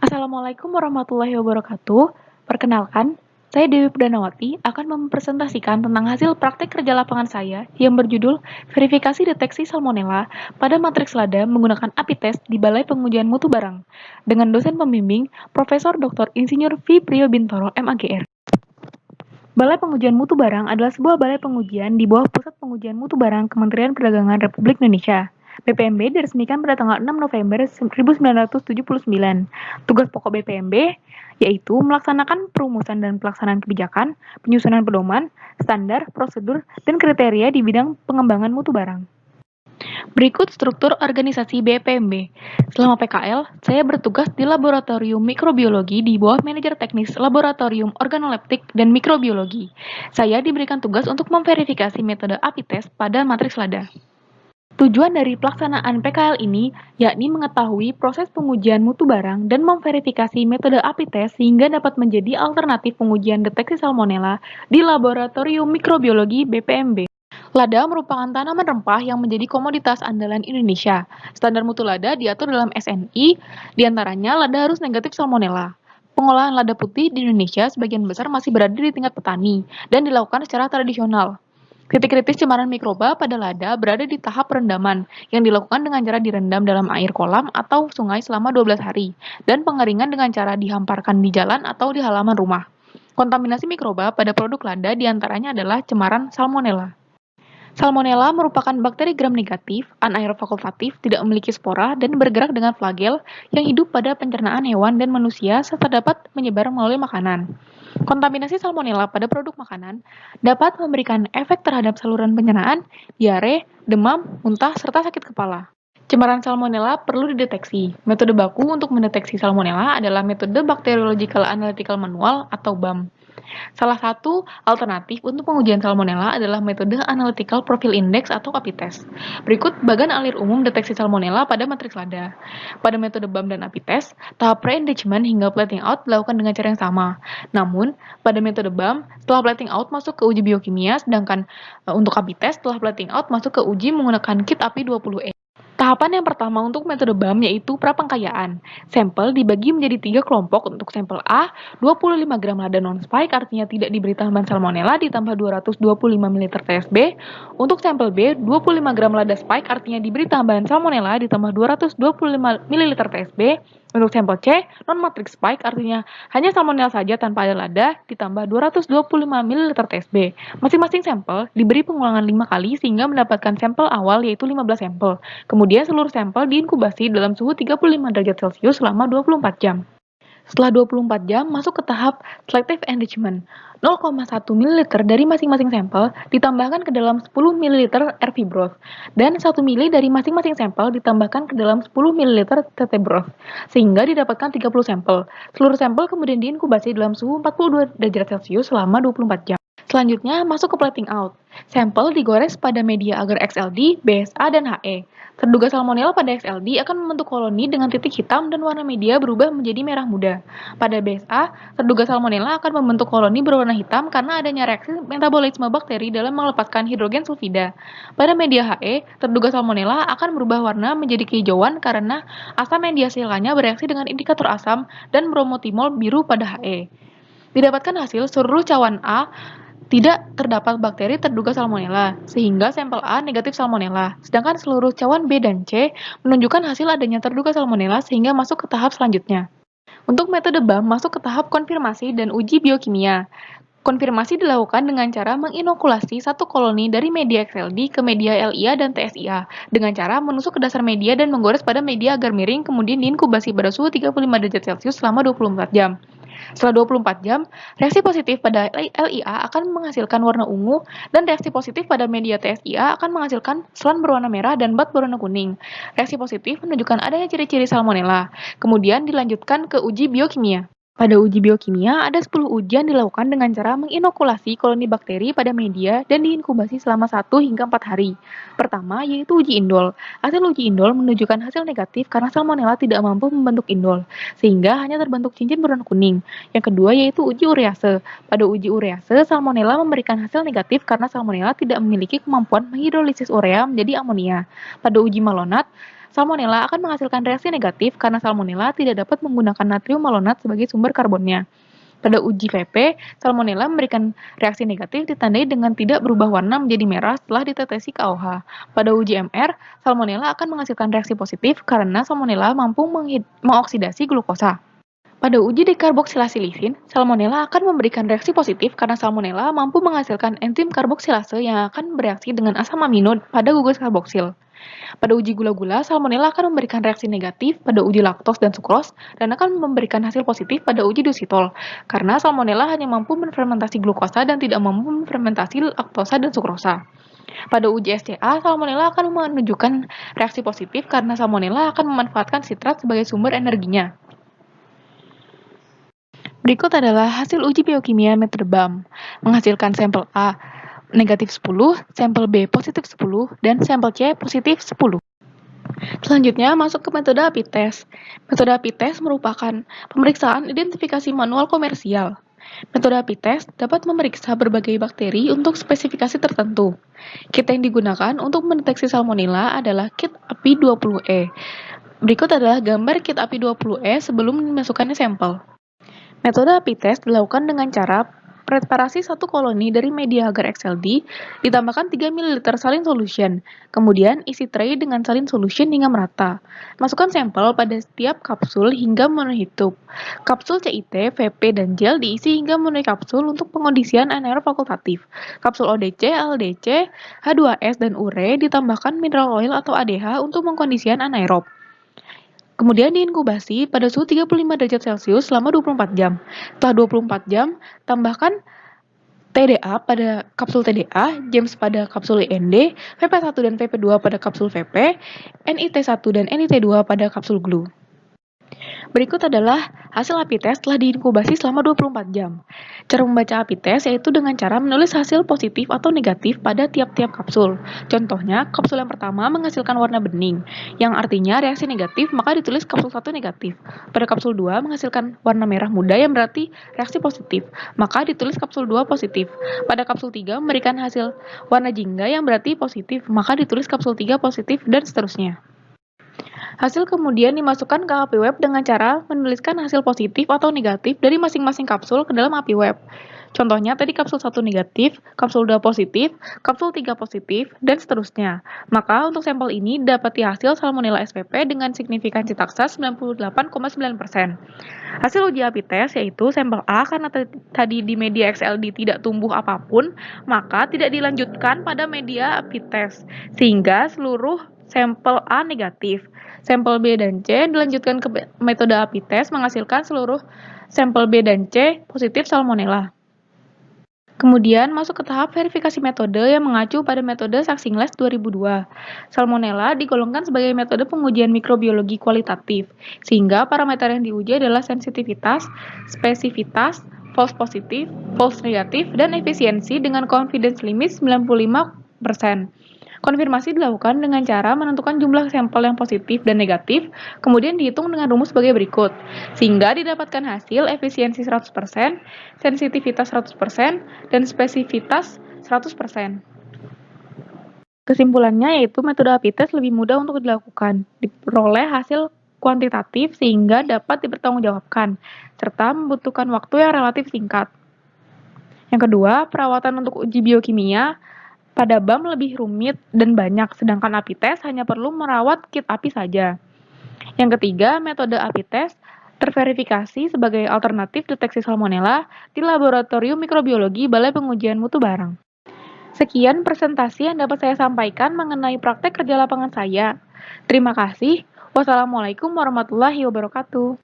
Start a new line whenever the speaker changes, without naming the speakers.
Assalamualaikum warahmatullahi wabarakatuh. Perkenalkan, saya Dewi Purdanawati akan mempresentasikan tentang hasil praktek kerja lapangan saya yang berjudul Verifikasi Deteksi Salmonella pada Matriks Lada menggunakan API Test di Balai Pengujian Mutu Barang dengan dosen pembimbing Profesor Dr. Insinyur V. Priyo Bintoro, MAGR. Balai Pengujian Mutu Barang adalah sebuah balai pengujian di bawah Pusat Pengujian Mutu Barang Kementerian Perdagangan Republik Indonesia. BPMB diresmikan pada tanggal 6 November 1979. Tugas pokok BPMB yaitu melaksanakan perumusan dan pelaksanaan kebijakan, penyusunan pedoman, standar, prosedur, dan kriteria di bidang pengembangan mutu barang. Berikut struktur organisasi BPMB. Selama PKL, saya bertugas di Laboratorium Mikrobiologi di bawah Manajer Teknis Laboratorium Organoleptik dan Mikrobiologi. Saya diberikan tugas untuk memverifikasi metode API Test pada matriks lada. Tujuan dari pelaksanaan PKL ini yakni mengetahui proses pengujian mutu barang dan memverifikasi metode API Test sehingga dapat menjadi alternatif pengujian deteksi salmonella di Laboratorium Mikrobiologi BPMB. Lada merupakan tanaman rempah yang menjadi komoditas andalan Indonesia. Standar mutu lada diatur dalam SNI, diantaranya lada harus negatif salmonella. Pengolahan lada putih di Indonesia sebagian besar masih berada di tingkat petani dan dilakukan secara tradisional. Titik kritis cemaran mikroba pada lada berada di tahap perendaman yang dilakukan dengan cara direndam dalam air kolam atau sungai selama 12 hari dan pengeringan dengan cara dihamparkan di jalan atau di halaman rumah. Kontaminasi mikroba pada produk lada diantaranya adalah cemaran salmonella. Salmonella merupakan bakteri gram negatif, anaerob fakultatif, tidak memiliki spora, dan bergerak dengan flagel yang hidup pada pencernaan hewan dan manusia serta dapat menyebar melalui makanan. Kontaminasi salmonella pada produk makanan dapat memberikan efek terhadap saluran pencernaan, diare, demam, muntah, serta sakit kepala. Cemaran salmonella perlu dideteksi. Metode baku untuk mendeteksi salmonella adalah metode Bacteriological Analytical Manual atau BAM. Salah satu alternatif untuk pengujian salmonella adalah metode Analytical Profile Index atau API Test. Berikut bagan alir umum deteksi salmonella pada matriks lada. Pada metode BAM dan API Test, tahap pre-engagement hingga plating out dilakukan dengan cara yang sama. Namun, pada metode BAM, setelah plating out masuk ke uji biokimia, sedangkan untuk API Test setelah plating out masuk ke uji menggunakan kit API 20E. Tahapan yang pertama untuk metode BAM yaitu prapengkayaan. Sampel dibagi menjadi 3 kelompok. Untuk sampel A, 25 gram lada non-spike artinya tidak diberi tambahan salmonella ditambah 225 ml TSB. Untuk sampel B, 25 gram lada spike artinya diberi tambahan salmonella ditambah 225 ml TSB. Untuk sampel C, non-matrix spike artinya hanya salmonella saja tanpa ada lada ditambah 225 ml TSB. Masing-masing sampel diberi pengulangan 5 kali sehingga mendapatkan sampel awal yaitu 15 sampel. Kemudian seluruh sampel diinkubasi dalam suhu 35 derajat Celcius selama 24 jam. Setelah 24 jam, masuk ke tahap selective enrichment. 0,1 ml dari masing-masing sampel ditambahkan ke dalam 10 ml RV broth dan 1 ml dari masing-masing sampel ditambahkan ke dalam 10 ml TT broth sehingga didapatkan 30 sampel. Seluruh sampel kemudian diinkubasi dalam suhu 42 derajat Celcius selama 24 jam. Selanjutnya, masuk ke plating out. Sampel digores pada media agar XLD, BSA, dan HE. Terduga salmonella pada XLD akan membentuk koloni dengan titik hitam dan warna media berubah menjadi merah muda. Pada BSA, terduga salmonella akan membentuk koloni berwarna hitam karena adanya reaksi metabolisme bakteri dalam melepaskan hidrogen sulfida. Pada media HE, terduga salmonella akan berubah warna menjadi kehijauan karena asam mendiasilanya bereaksi dengan indikator asam dan bromotimol biru pada HE. Didapatkan hasil seluruh cawan A tidak terdapat bakteri terduga salmonella, sehingga sampel A negatif salmonella, sedangkan seluruh cawan B dan C menunjukkan hasil adanya terduga salmonella sehingga masuk ke tahap selanjutnya. Untuk metode BAM masuk ke tahap konfirmasi dan uji biokimia. Konfirmasi dilakukan dengan cara menginokulasi satu koloni dari media XLD ke media LIA dan TSIA dengan cara menusuk ke dasar media dan menggores pada media agar miring kemudian diinkubasi pada suhu 35 derajat Celcius selama 24 jam. Setelah 24 jam, reaksi positif pada LIA akan menghasilkan warna ungu dan reaksi positif pada media TSIA akan menghasilkan selan berwarna merah dan bat berwarna kuning. Reaksi positif menunjukkan adanya ciri-ciri salmonella. Kemudian dilanjutkan ke uji biokimia. Pada uji biokimia, ada 10 ujian dilakukan dengan cara menginokulasi koloni bakteri pada media dan diinkubasi selama 1 hingga 4 hari. Pertama, yaitu uji indol. Hasil uji indol menunjukkan hasil negatif karena salmonella tidak mampu membentuk indol, sehingga hanya terbentuk cincin berwarna kuning. Yang kedua, yaitu uji urease. Pada uji urease, salmonella memberikan hasil negatif karena salmonella tidak memiliki kemampuan menghidrolisis urea menjadi amonia. Pada uji malonat, Salmonella akan menghasilkan reaksi negatif karena Salmonella tidak dapat menggunakan natrium malonat sebagai sumber karbonnya. Pada uji VP, Salmonella memberikan reaksi negatif ditandai dengan tidak berubah warna menjadi merah setelah ditetesi KOH. Pada uji MR, Salmonella akan menghasilkan reaksi positif karena Salmonella mampu mengoksidasi glukosa. Pada uji dekarboksilasi lisin, Salmonella akan memberikan reaksi positif karena Salmonella mampu menghasilkan enzim karboksilase yang akan bereaksi dengan asam amino pada gugus karboksil. Pada uji gula-gula, Salmonella akan memberikan reaksi negatif pada uji laktos dan sukros dan akan memberikan hasil positif pada uji dositol, karena Salmonella hanya mampu menfermentasi glukosa dan tidak mampu menfermentasi laktosa dan sukrosa. Pada uji SCA, Salmonella akan menunjukkan reaksi positif karena Salmonella akan memanfaatkan sitrat sebagai sumber energinya. Berikut adalah hasil uji biokimia metode BAM, menghasilkan sampel A negatif 10, sampel B positif 10, dan sampel C positif 10. Selanjutnya masuk ke metode API test. Metode API test merupakan pemeriksaan identifikasi manual komersial. Metode API test dapat memeriksa berbagai bakteri untuk spesifikasi tertentu. Kit yang digunakan untuk mendeteksi Salmonella adalah kit API 20E. Berikut adalah gambar kit API 20E sebelum dimasukkannya sampel. Metode API test dilakukan dengan cara preparasi satu koloni dari media agar XLD, ditambahkan 3 ml salin solution, kemudian isi tray dengan salin solution hingga merata. Masukkan sampel pada setiap kapsul hingga memenuhi tube. Kapsul CIT, VP, dan gel diisi hingga memenuhi kapsul untuk pengondisian anaerob fakultatif. Kapsul ODC, LDC, H2S, dan ure ditambahkan mineral oil atau ADH untuk pengkondisian anaerob. Kemudian diinkubasi pada suhu 35 derajat Celcius selama 24 jam. Setelah 24 jam, tambahkan TDA pada kapsul TDA, James pada kapsul IND, VP1 dan VP2 pada kapsul VP, NIT1 dan NIT2 pada kapsul glue. Berikut adalah hasil API test setelah diinkubasi selama 24 jam. Cara membaca API test yaitu dengan cara menulis hasil positif atau negatif pada tiap-tiap kapsul. Contohnya, kapsul yang pertama menghasilkan warna bening, yang artinya reaksi negatif, maka ditulis kapsul 1 negatif. Pada kapsul 2 menghasilkan warna merah muda yang berarti reaksi positif, maka ditulis kapsul 2 positif. Pada kapsul 3 memberikan hasil warna jingga yang berarti positif, maka ditulis kapsul 3 positif, dan seterusnya. Hasil kemudian dimasukkan ke API web dengan cara menuliskan hasil positif atau negatif dari masing-masing kapsul ke dalam API web. Contohnya tadi kapsul 1 negatif, kapsul 2 positif, kapsul 3 positif, dan seterusnya. Maka untuk sampel ini didapati hasil Salmonella SPP dengan signifikansi taksa 98,9%. Hasil uji API test yaitu sampel A karena tadi di media XLD tidak tumbuh apapun, maka tidak dilanjutkan pada media API test, sehingga seluruh sampel A negatif. Sampel B dan C dilanjutkan ke metode API test menghasilkan seluruh sampel B dan C positif Salmonella. Kemudian masuk ke tahap verifikasi metode yang mengacu pada metode Saxingles 2002. Salmonella digolongkan sebagai metode pengujian mikrobiologi kualitatif, sehingga parameter yang diuji adalah sensitivitas, spesifitas, false positif, false negatif, dan efisiensi dengan confidence limit 95%. Konfirmasi dilakukan dengan cara menentukan jumlah sampel yang positif dan negatif, kemudian dihitung dengan rumus sebagai berikut, sehingga didapatkan hasil efisiensi 100%, sensitivitas 100%, dan spesifitas 100%. Kesimpulannya yaitu metode API test lebih mudah untuk dilakukan, diperoleh hasil kuantitatif sehingga dapat dipertanggungjawabkan, serta membutuhkan waktu yang relatif singkat. Yang kedua, perawatan untuk uji biokimia pada BAM lebih rumit dan banyak, sedangkan API test hanya perlu merawat kit API saja. Yang ketiga, metode API test terverifikasi sebagai alternatif deteksi Salmonella di Laboratorium Mikrobiologi Balai Pengujian Mutu Barang. Sekian presentasi yang dapat saya sampaikan mengenai praktek kerja lapangan saya. Terima kasih. Wassalamualaikum warahmatullahi wabarakatuh.